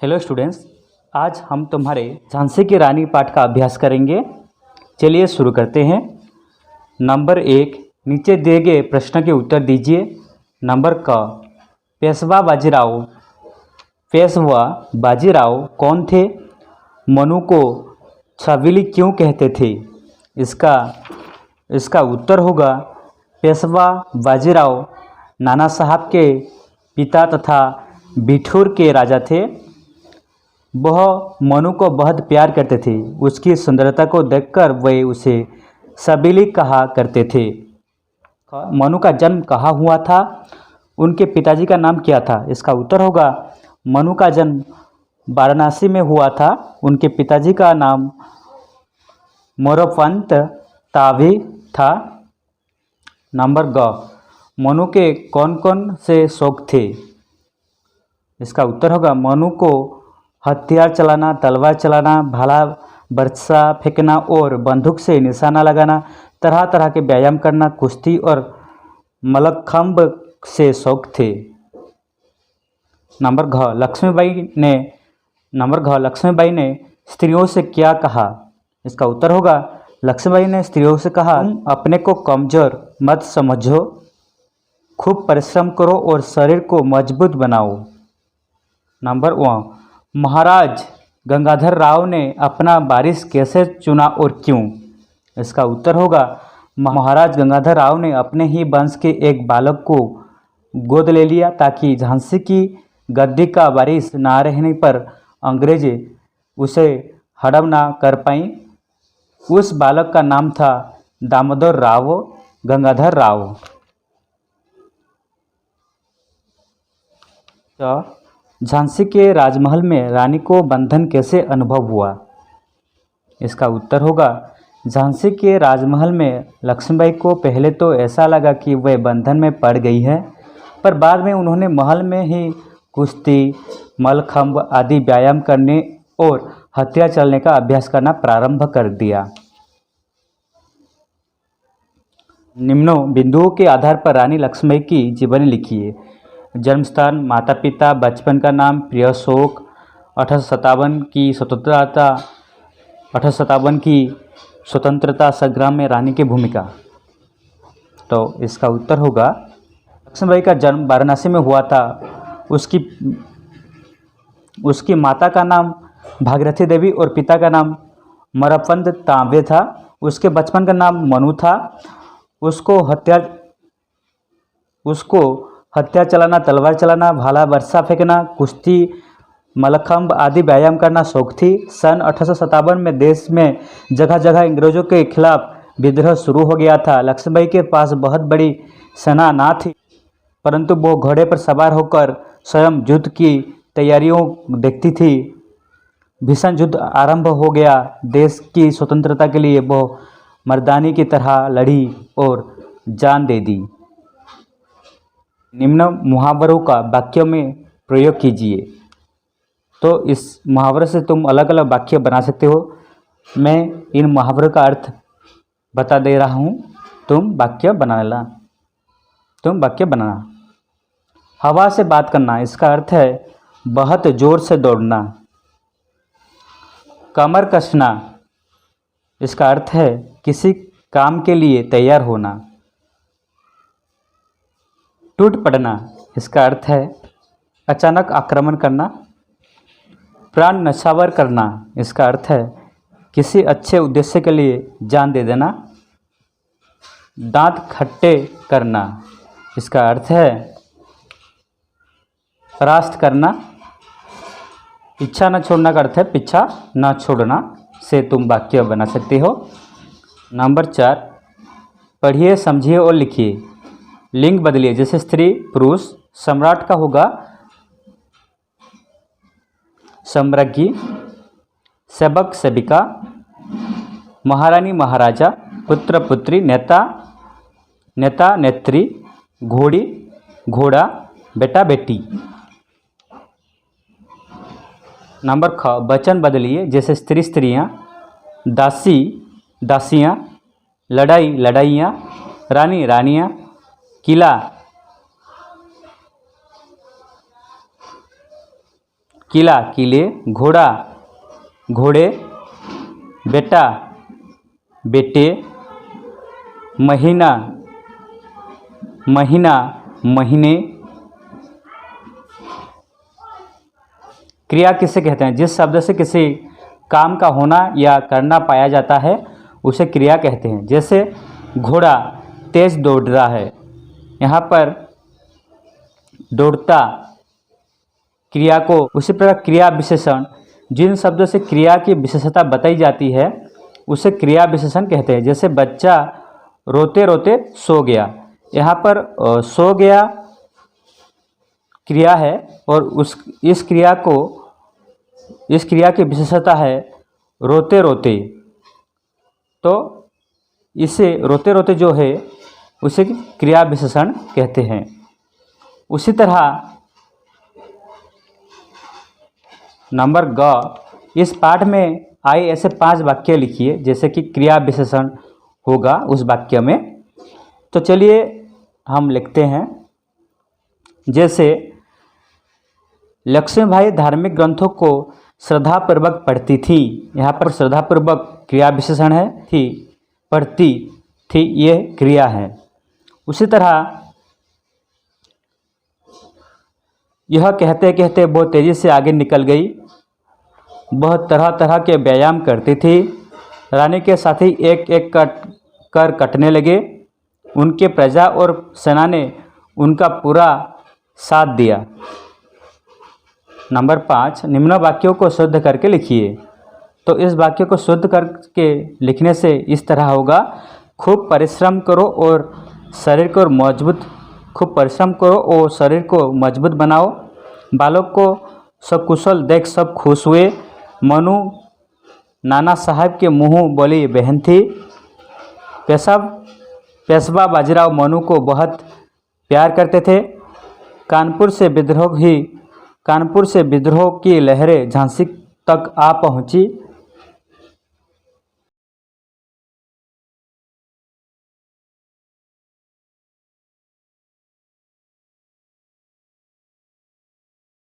Hello students, आज हम तुम्हारे झांसी की रानी पाठ का अभ्यास करेंगे। चलिए शुरू करते हैं। नंबर 1, नीचे दिए गए प्रश्न के उत्तर दीजिए। नंबर क, पेशवा बाजीराव कौन थे? मनु को छबीली क्यों कहते थे? इसका उत्तर होगा पेशवा बाजीराव नाना साहब के पिता तथा बिठूर के राजा थे। वह मनु को बहुत प्यार करते थे। उसकी सुंदरता को देखकर वे उसे सबीली कहा करते थे। मनु का जन्म कहाँ हुआ था? उनके पिताजी का नाम क्या था? इसका उत्तर होगा मनु का जन्म वाराणसी में हुआ था। उनके पिताजी का नाम मोरोपंत तावी था। नंबर ग, मनु के कौन कौन से शौक थे? इसका उत्तर होगा मनु को हथियार चलाना, तलवार चलाना, भाला बरसा फेंकना और बंदूक से निशाना लगाना, तरह तरह के व्यायाम करना, कुश्ती और मल्लखंब से शौक थे। नंबर घ, लक्ष्मीबाई ने स्त्रियों से क्या कहा? इसका उत्तर होगा लक्ष्मीबाई ने स्त्रियों से कहा, तुम अपने को कमजोर मत समझो, खूब परिश्रम करो और शरीर को मजबूत बनाओ। नंबर 1, महाराज गंगाधर राव ने अपना वारिस कैसे चुना और क्यों? इसका उत्तर होगा महाराज गंगाधर राव ने अपने ही वंश के एक बालक को गोद ले लिया ताकि झांसी की गद्दी का वारिस ना रहने पर अंग्रेज उसे हड़प ना कर पाई। उस बालक का नाम था दामोदर राव गंगाधर राव। झांसी के राजमहल में रानी को बंधन कैसे अनुभव हुआ? इसका उत्तर होगा झांसी के राजमहल में लक्ष्मीबाई को पहले तो ऐसा लगा कि वह बंधन में पड़ गई है, पर बाद में उन्होंने महल में ही कुश्ती, मल्लखंब आदि व्यायाम करने और हथियार चलने का अभ्यास करना प्रारंभ कर दिया। निम्नों बिंदुओं के आधार पर रानी लक्ष्मीबाई की जीवनी लिखिए। जन्म स्थान, माता पिता, बचपन का नाम, प्रिय शोक, 1857 की स्वतंत्रता संग्राम में रानी की भूमिका। तो इसका उत्तर होगा लक्ष्मीबाई का जन्म वाराणसी में हुआ था। उसकी माता का नाम भागीरथी देवी और पिता का नाम मोरोपंत तांबे था। उसके बचपन का नाम मनु था। उसको हथियार चलाना, तलवार चलाना, भाला बरसा फेंकना, कुश्ती, मल्लखंब आदि व्यायाम करना शौक थी। सन 1857 में देश में जगह जगह अंग्रेजों के खिलाफ विद्रोह शुरू हो गया था। लक्ष्मीबाई के पास बहुत बड़ी सेना ना थी, परंतु वो घोड़े पर सवार होकर स्वयं युद्ध की तैयारियों देखती थी। भीषण युद्ध आरंभ हो गया। देश की स्वतंत्रता के लिए वो मर्दानी की तरह लड़ी और जान दे दी। निम्न मुहावरों का वाक्यों में प्रयोग कीजिए। तो इस मुहावरे से तुम अलग अलग वाक्य बना सकते हो। मैं इन मुहावरों का अर्थ बता दे रहा हूँ, तुम वाक्य बनाना। हवा से बात करना, इसका अर्थ है बहुत जोर से दौड़ना। कमर कसना, इसका अर्थ है किसी काम के लिए तैयार होना। टूट पड़ना, इसका अर्थ है अचानक आक्रमण करना। प्राण न्यौछावर करना, इसका अर्थ है किसी अच्छे उद्देश्य के लिए जान दे देना। दांत खट्टे करना, इसका अर्थ है परास्त करना। पीछा न छोड़ना का अर्थ है पीछा न छोड़ना से तुम वाक्य बना सकते हो। नंबर 4, पढ़िए, समझिए और लिखिए। लिंग बदलिए, जैसे स्त्री पुरुष। सम्राट का होगा सम्राज्ञी, सेवक सेविका, महारानी महाराजा, पुत्र पुत्री, नेता नेत्री, घोड़ी घोड़ा, बेटा बेटी। नंबर ख, वचन बदलिए, जैसे स्त्री स्त्रियाँ, दासी दासियाँ, लड़ाई लड़ाइयाँ, रानी रानियाँ, किला किला किले, घोड़ा घोड़े, बेटा बेटे, महीना महीना महीने। क्रिया किसे कहते हैं? जिस शब्द से किसी काम का होना या करना पाया जाता है उसे क्रिया कहते हैं। जैसे घोड़ा तेज दौड़ रहा है, यहाँ पर दौड़ता क्रिया को। उसी प्रकार क्रिया विशेषण, जिन शब्दों से क्रिया की विशेषता बताई जाती है उसे क्रिया विशेषण कहते हैं। जैसे बच्चा रोते रोते सो गया, यहाँ पर सो गया क्रिया है और इस क्रिया की विशेषता है रोते रोते, तो इसे रोते रोते जो है उसे क्रिया विशेषण कहते हैं। उसी तरह नंबर ग, इस पाठ में आए ऐसे 5 वाक्य लिखिए जैसे कि क्रिया विशेषण होगा उस वाक्य में। तो चलिए हम लिखते हैं। जैसे लक्ष्मीबाई धार्मिक ग्रंथों को श्रद्धापूर्वक पढ़ती थी, यहाँ पर श्रद्धापूर्वक क्रिया विशेषण है, थी पढ़ती थी ये क्रिया है। उसी तरह यह कहते कहते बहुत तेज़ी से आगे निकल गई, बहुत तरह तरह के व्यायाम करती थी, रानी के साथी एक एक कर कटने लगे, उनके प्रजा और सेना ने उनका पूरा साथ दिया। नंबर 5, निम्न वाक्यों को शुद्ध करके लिखिए। तो इस वाक्य को शुद्ध करके लिखने से इस तरह होगा, खूब परिश्रम करो और शरीर को मजबूत बनाओ। बालक को सकुशल देख सब खुश हुए। मनु नाना साहब के मुँह बोली बहन थी। पेशवा बाजीराव मनु को बहुत प्यार करते थे। कानपुर से विद्रोह की लहरें झांसी तक आ पहुंची।